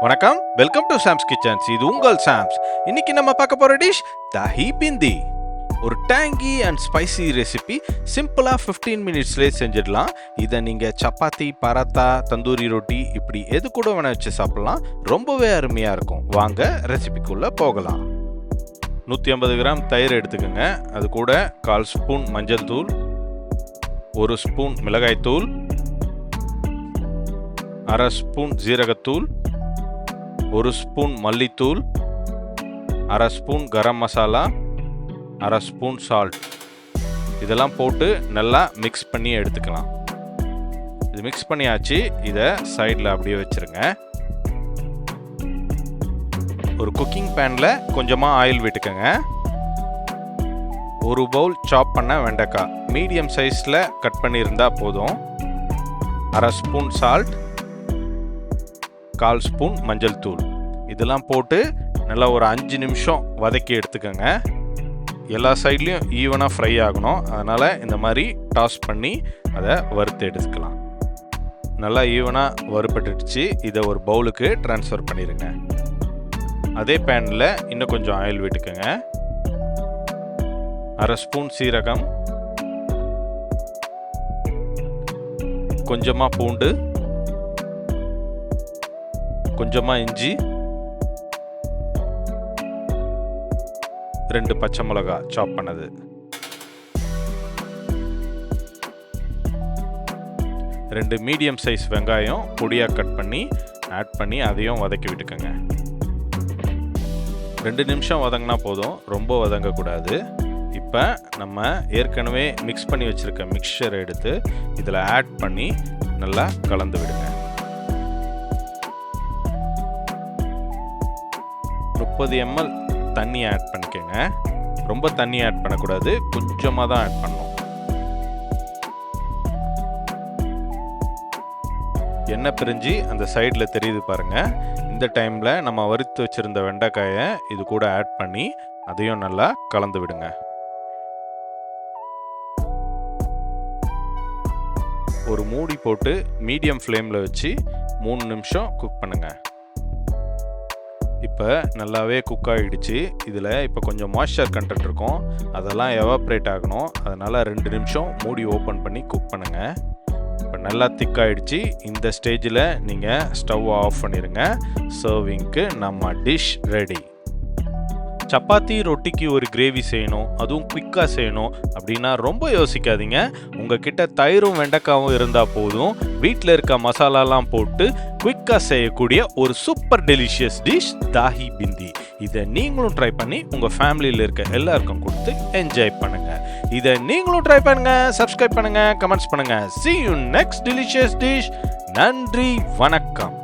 வணக்கம், welcome to Sam's kitchens. இது உங்கள் சாம்ஸ். இன்னைக்கு நம்ம பார்க்க போற டிஷ் தாஹி பிந்தி. ஒரு டேங்கி அண்ட் ஸ்பைசி ரெசிபி. சிம்பிளா 15 மினிட்ஸ்லேயே செஞ்சிடலாம். இதை நீங்க சப்பாத்தி, பராத்தா, தந்தூரி ரொட்டி இப்படி எது கூட வேணா வச்சு சாப்பிடலாம். ரொம்பவே அருமையா இருக்கும். வாங்க ரெசிபிக்குள்ள போகலாம். 150 கிராம் தயிர் எடுத்துக்கோங்க. அது கூட 1/4 ஸ்பூன் மஞ்சள் தூள், 1 ஸ்பூன் மிளகாய் தூள், 1/2 ஸ்பூன் ஜீரகத்தூள், 1 ஸ்பூன் மல்லித்தூள், 1/2 spoon garam masala, 1/2 spoon salt. இதெல்லாம் போட்டு நல்லா மிக்ஸ் பண்ணி எடுத்துக்கலாம். இது மிக்ஸ் பண்ணியாச்சு. இதை சைடில் அப்படியே வச்சுருங்க. ஒரு குக்கிங் பேனில் கொஞ்சமாக ஆயில் விட்டுக்கோங்க. 1 பவுல் சாப் பண்ண வெண்டைக்காய் மீடியம் சைஸில் கட் பண்ணியிருந்தா போதும். 1/2 ஸ்பூன் சால்ட், 1/4 ஸ்பூன் மஞ்சள் தூள். இதெல்லாம் போட்டு நல்லா ஒரு 5 நிமிஷம் வதக்கி எடுத்துக்கோங்க. எல்லா சைட்லேயும் ஈவனாக ஃப்ரை ஆகணும். அதனால் இந்த மாதிரி டாஸ் பண்ணி அதை வறுத்து எடுத்துக்கலாம். நல்லா ஈவனாக வறுபட்டுடுச்சு. இதை ஒரு பவுலுக்கு ட்ரான்ஸ்ஃபர் பண்ணிடுங்க. அதே பேனில் இன்னும் கொஞ்சம் ஆயில் விட்டுக்கோங்க. 1/2 ஸ்பூன் சீரகம், கொஞ்சமாக பூண்டு, கொஞ்சமாக இஞ்சி, 2 பச்சை மிளகா சாப் பண்ணது, 2 மீடியம் சைஸ் வெங்காயம் பொடியாக கட் பண்ணி ஆட் பண்ணி அதையும் வதக்கி விட்டுக்கோங்க. 2 நிமிஷம் வதங்கினா போதும், ரொம்ப வதங்கக்கூடாது. இப்போ நம்ம ஏற்கனவே மிக்ஸ் பண்ணி வச்சுருக்க மிக்சரை எடுத்து இதில் ஆட் பண்ணி நல்லா கலந்து விடுங்க. 30 ml தண்ணி ஆட் பண்ணிக்கோங்க. ரொம்ப தண்ணி ஆட் பண்ணக்கூடாது, கொஞ்சமாக தான் ஆட் பண்ணணும். எண்ணெய் பிரிஞ்சு அந்த சைடில் தெரியுது பாருங்க. இந்த டைமில் நம்ம வறுத்து வச்சிருந்த வெண்டைக்காயை இது கூட ஆட் பண்ணி அதையும் நல்லா கலந்து விடுங்க. ஒரு மூடி போட்டு மீடியம் ஃப்ளேமில் வச்சு 3 நிமிஷம் குக் பண்ணுங்க. இப்போ நல்லாவே குக் ஆகிடுச்சு. இதில் இப்போ கொஞ்சம் மாய்ஸ்சர் கண்டென்ட் இருக்கும், அதெல்லாம் எவாப்ரேட் ஆகணும். அதனால் 2 நிமிஷம் மூடி ஓப்பன் பண்ணி குக் பண்ணுங்கள். இப்போ நல்லா திக்காகிடுச்சு. இந்த ஸ்டேஜில் நீங்கள் ஸ்டவ் ஆஃப் பண்ணிடுங்க. சர்விங்க்கு நம்ம டிஷ் ரெடி. சப்பாத்தி ரொட்டிக்கு ஒரு கிரேவி செய்யணும், அதுவும் குயிக்காக செய்யணும் அப்படின்னா ரொம்ப யோசிக்காதீங்க. உங்ககிட்ட தயிரும் வெண்டைக்காவும் இருந்தால் போதும். வீட்டில் இருக்க மசாலாலாம் போட்டு குயிக்காக செய்யக்கூடிய ஒரு சூப்பர் டெலிஷியஸ் டிஷ் தாஹி பிந்தி. இதை நீங்களும் ட்ரை பண்ணி உங்கள் ஃபேமிலியில் இருக்க எல்லாருக்கும் கொடுத்து என்ஜாய் பண்ணுங்கள். இதை நீங்களும் ட்ரை பண்ணுங்கள், சப்ஸ்கிரைப் பண்ணுங்கள், கமெண்ட்ஸ் பண்ணுங்கள். See you next delicious dish. நன்றி, வணக்கம்.